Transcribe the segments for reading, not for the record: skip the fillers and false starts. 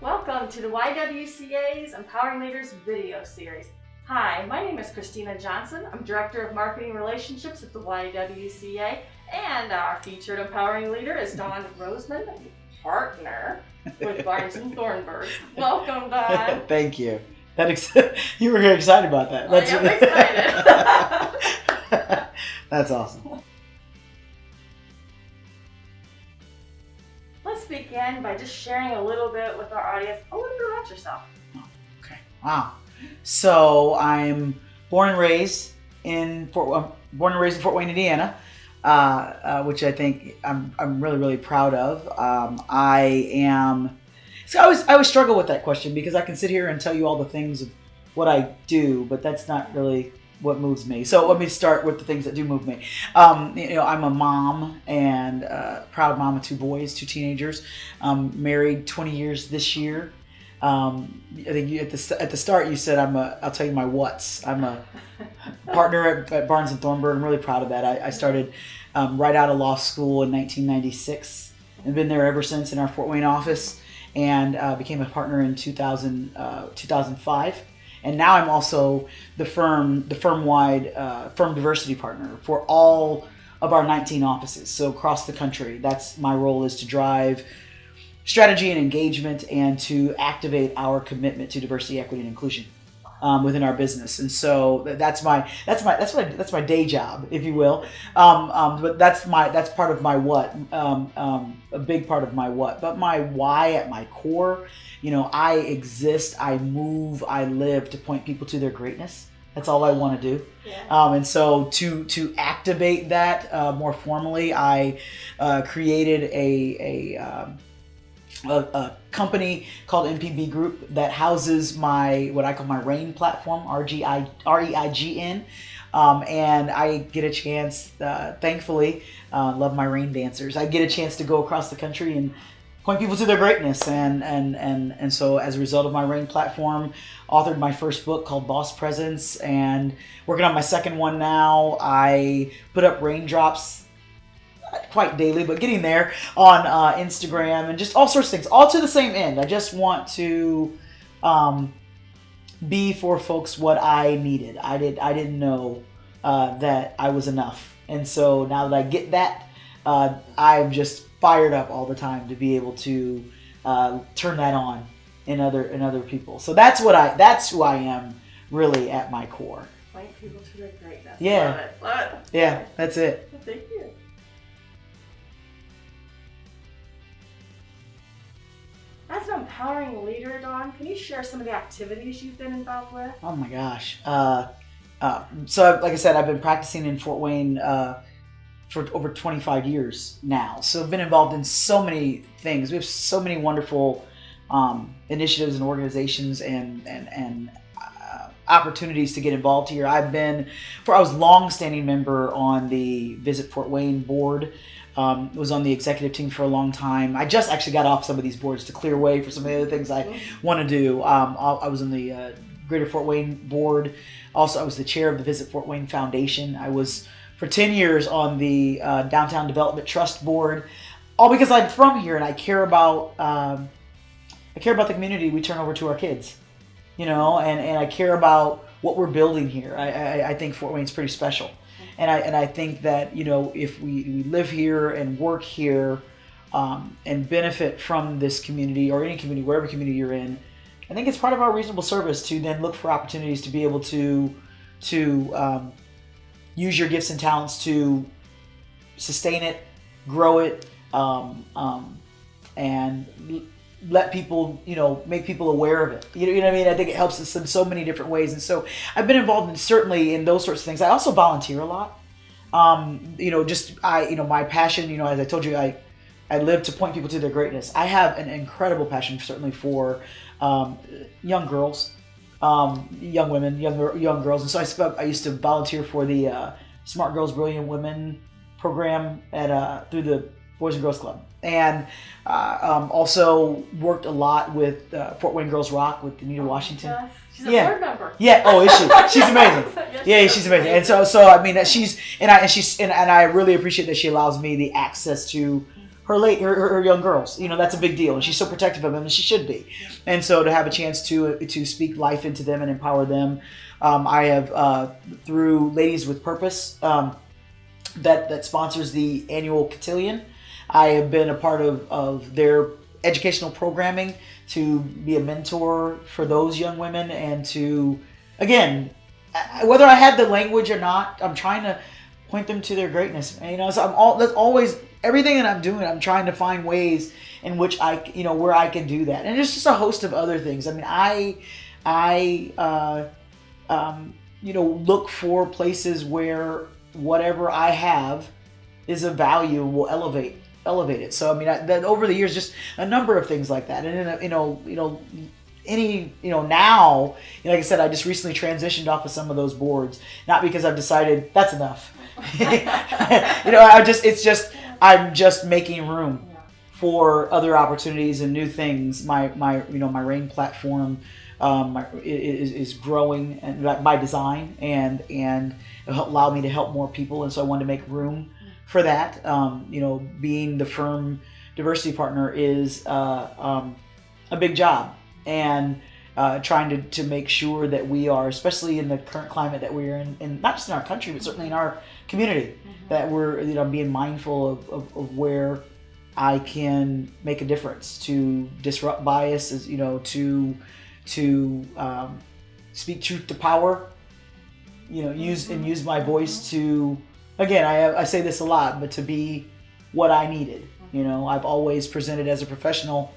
Welcome to the YWCA's Empowering Leaders video series. Hi, my name is Christina Johnson. I'm Director of Marketing Relationships at the YWCA, and our featured Empowering Leader is Dawn Rosemond, partner with Barnes and Thornburg. Welcome, Dawn. Thank you. You were very excited about that. I'm excited. That's awesome. Let's begin by just sharing a little bit with our audience, a little bit about yourself. Okay. Wow. So I'm born and raised in Fort Wayne, Indiana, which I think I'm really proud of. So I always struggle with that question because I can sit here and tell you all the things of what I do, but that's not really what moves me. So let me start with the things that do move me. I'm a mom and proud mom of two boys, two teenagers. Married 20 years this year. I think at the start you said I'll tell you my what's. I'm a partner at Barnes and Thornburg. I'm really proud of that. I started right out of law school in 1996 and been there ever since in our Fort Wayne office, and became a partner in 2005. And now I'm also the firm-wide firm diversity partner for all of our 19 offices. So across the country, that's my role, is to drive strategy and engagement and to activate our commitment to diversity, equity, and inclusion within our business. And so that's my day job, if you will. But that's part of my what, a big part of my what. But my why at my core, I exist, I move, I live to point people to their greatness. That's all I want to do. Yeah. And so to activate that more formally, I created a company called MPB Group that houses what I call my REIGN platform, REIGN. And I get a chance, thankfully, love my REIGN dancers. I get a chance to go across the country and point people to their greatness. And so as a result of my REIGN platform, authored my first book called Boss Presence, and working on my second one now. I put up raindrops, quite daily, but getting there, on Instagram, and just all sorts of things, all to the same end. I just want to be for folks what I needed. I didn't know that I was enough, and so now that I get that, I'm just fired up all the time to be able to turn that on in other people. So that's who I am really at my core. Point people to their greatness. Yeah. Love it. Yeah, that's it. Thank you. As an empowering leader, Dawn, can you share some of the activities you've been involved with? Oh my gosh. So like I said, I've been practicing in Fort Wayne for over 25 years now. So I've been involved in so many things. We have so many wonderful initiatives and organizations and opportunities to get involved here. I was a long-standing member on the Visit Fort Wayne board. Was on the executive team for a long time. I just actually got off some of these boards to clear way for some of the other things I want to do. I was on the Greater Fort Wayne board. Also, I was the chair of the Visit Fort Wayne Foundation. I was for 10 years on the Downtown Development Trust board, all because I'm from here and I care about the community we turn over to our kids, and I care about what we're building here. I think Fort Wayne's pretty special. And I think that, if we live here and work here and benefit from this community, or any community, wherever community you're in, I think it's part of our reasonable service to then look for opportunities to be able to use your gifts and talents to sustain it, grow it, and let people, make people aware of it. You know what I mean? I think it helps us in so many different ways. And so I've been involved certainly in those sorts of things. I also volunteer a lot. My passion, as I told you, I live to point people to their greatness. I have an incredible passion certainly for young girls, young women, young girls. And so I used to volunteer for the Smart Girls, Brilliant Women program through the Boys and Girls Club. And also worked a lot with Fort Wayne Girls Rock with Anita Washington. Yes. She's a board member. Yeah. Oh, is she? She's amazing. Yes, she's amazing. And so I mean, I really appreciate that she allows me the access to her young girls. That's a big deal, and she's so protective of them, and she should be. And so to have a chance to speak life into them and empower them, I have through Ladies with Purpose that sponsors the annual cotillion. I have been a part of their educational programming to be a mentor for those young women, and to, again, whether I had the language or not, I'm trying to point them to their greatness. And, so that's always everything that I'm doing. I'm trying to find ways in which where I can do that, and it's just a host of other things. I mean, I look for places where whatever I have is of value will elevate it. So I mean, that over the years, just a number of things like that, and now, like I said, I just recently transitioned off of some of those boards, not because I've decided that's enough. I'm just making room for other opportunities and new things. My RAIN platform is growing, and by design, and it'll allow me to help more people, and so I wanted to make room for that. Being the firm diversity partner is a big job, and trying to make sure that we are, especially in the current climate that we're in not just in our country, but certainly in our community, that we're being mindful of where I can make a difference, to disrupt biases, to speak truth to power, use my voice to, again, I say this a lot, but to be what I needed. I've always presented as a professional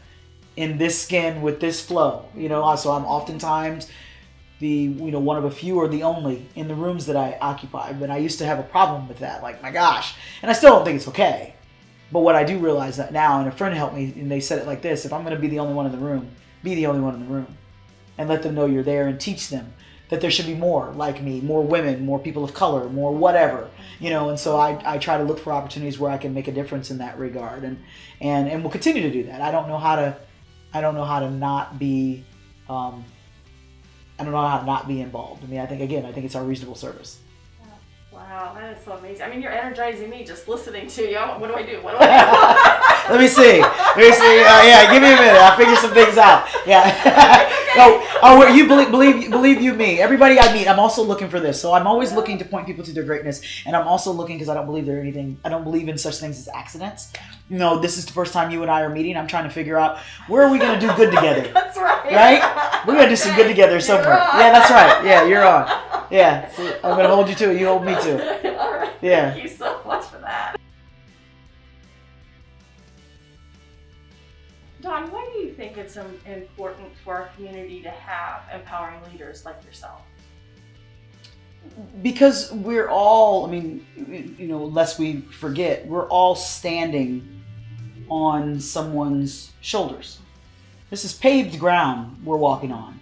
in this skin with this flow, so I'm oftentimes the one of a few or the only in the rooms that I occupy. But I used to have a problem with that, like, my gosh, and I still don't think it's okay. But what I do realize that now, and a friend helped me, and they said it like this: if I'm going to be the only one in the room, be the only one in the room, and let them know you're there, and teach them that there should be more like me, more women, more people of color, more whatever, and so I try to look for opportunities where I can make a difference in that regard, and we'll continue to do that. I don't know how to not be involved. I mean, I think it's our reasonable service. Wow, that is so amazing. I mean, you're energizing me just listening to you. What do I do? Let me see. Yeah, give me a minute. I'll figure some things out. Yeah. You believe you me. Everybody I meet, I'm also looking for this. So I'm always looking to point people to their greatness, and I'm also looking because I don't believe in such things as accidents. This is the first time you and I are meeting. I'm trying to figure out, where are we going to do good together? That's right. Right? We're going to do some good together somewhere. Yeah, that's right. Yeah, you're on. Yeah, so I'm going to hold you to it. You hold me to it. All right. Yeah. Thank you so much for that. Don, why do you think it's important for our community to have empowering leaders like yourself? Because we're all, lest we forget, we're all standing on someone's shoulders. This is paved ground we're walking on.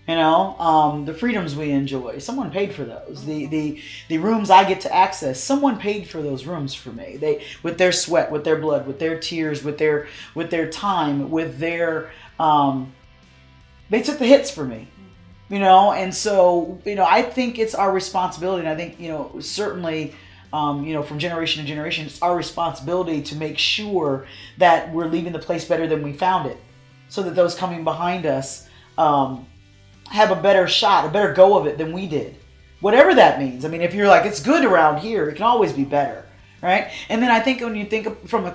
The freedoms we enjoy, someone paid for those. The rooms I get to access, someone paid for those rooms for me. They, with their sweat, with their blood, with their tears, with their time, with their they took the hits for me. And so I think it's our responsibility, and I think certainly from generation to generation, it's our responsibility to make sure that we're leaving the place better than we found it, so that those coming behind us have a better shot, a better go of it than we did. Whatever that means. I mean, if you're like, it's good around here, it can always be better, right? And then I think when you think from a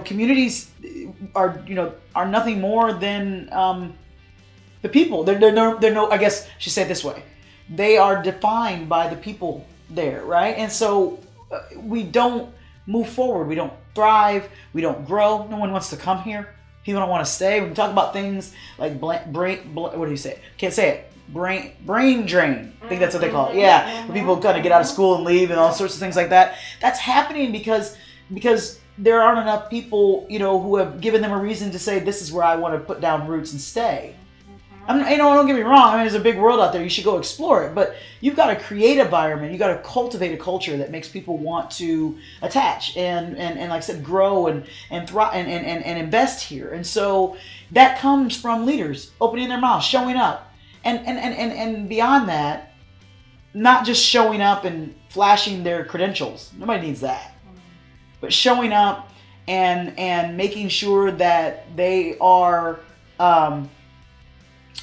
communities are nothing more than the people. They're no. I guess I should say it this way: they are defined by the people there, right? And so we don't move forward. We don't thrive. We don't grow. No one wants to come here. People don't want to stay. We talk about things like what do you say? Can't say it. Brain drain. I think that's what they call it. Yeah, where people kind of get out of school and leave and all sorts of things like that. That's happening because there aren't enough people, who have given them a reason to say, this is where I want to put down roots and stay. Don't get me wrong. There's a big world out there. You should go explore it. But you've got to create an environment. You've got to cultivate a culture that makes people want to attach and like I said, grow and thrive and invest here. And so that comes from leaders opening their mouths, showing up, and beyond that, not just showing up and flashing their credentials. Nobody needs that. but showing up and making sure that they are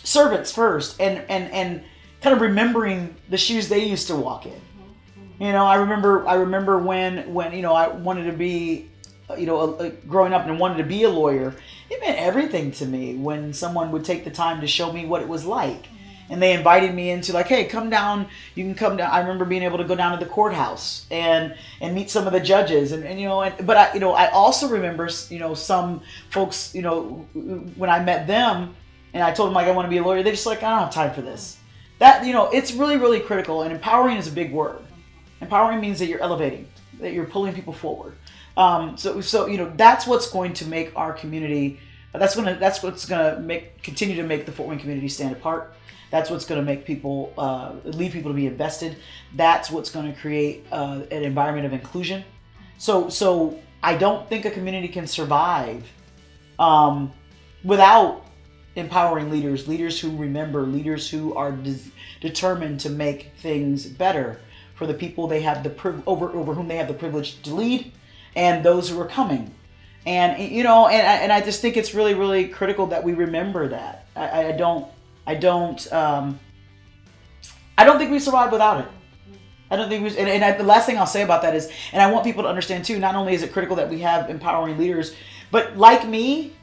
servants first, and kind of remembering the shoes they used to walk in. You know, I remember when I wanted to be, growing up and wanted to be a lawyer. It meant everything to me when someone would take the time to show me what it was like. And they invited me into, like, hey, come down. You can come down. I remember being able to go down to the courthouse and meet some of the judges, but I also remember, some folks, when I met them and I told them, like, I want to be a lawyer, they're just like, I don't have time for this. That, it's really, really critical. And empowering is a big word. Empowering means that you're elevating, that you're pulling people forward. So that's what's going to make our community. That's what's going to continue to make the Fort Wayne community stand apart. That's what's going to make people lead people to be invested. That's what's going to create an environment of inclusion. So I don't think a community can survive without empowering leaders who remember, leaders who are determined to make things better for the people they have over whom they have the privilege to lead, and those who are coming. And and I just think it's really, really critical that we remember that. I don't think we survive without it. I don't think the last thing I'll say about that is, and I want people to understand too, not only is it critical that we have empowering leaders, but like me,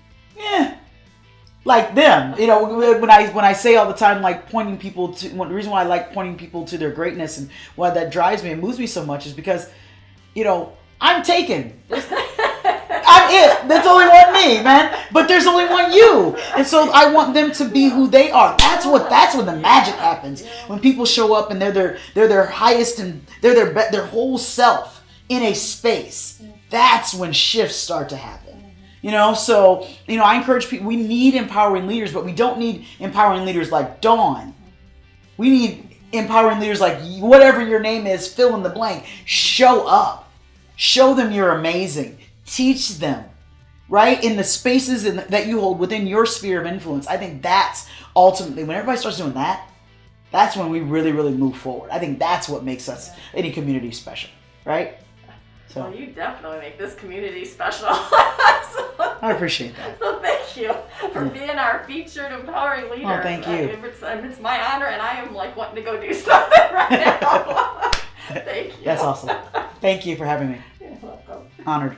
like them. When I say all the time, like, pointing people to, the reason why I like pointing people to their greatness and why that drives me and moves me so much is because, I'm taken. I'm it. There's only one me, man. But there's only one you. And so I want them to be who they are. That's when the magic happens. When people show up and they're their highest and they're their whole self in a space. That's when shifts start to happen. So I encourage people. We need empowering leaders, but we don't need empowering leaders like Dawn. We need empowering leaders like whatever your name is, fill in the blank. Show up. Show them you're amazing. Teach them, right? In the spaces that you hold within your sphere of influence. I think that's ultimately, when everybody starts doing that, that's when we really, really move forward. I think that's what makes us, any community, special, right? So, well, you definitely make this community special. I appreciate that. So thank you for being our featured empowering leader. Oh, thank you. It's my honor, and I am like wanting to go do something right now. Thank you. That's awesome. Thank you for having me. You're welcome. Honored.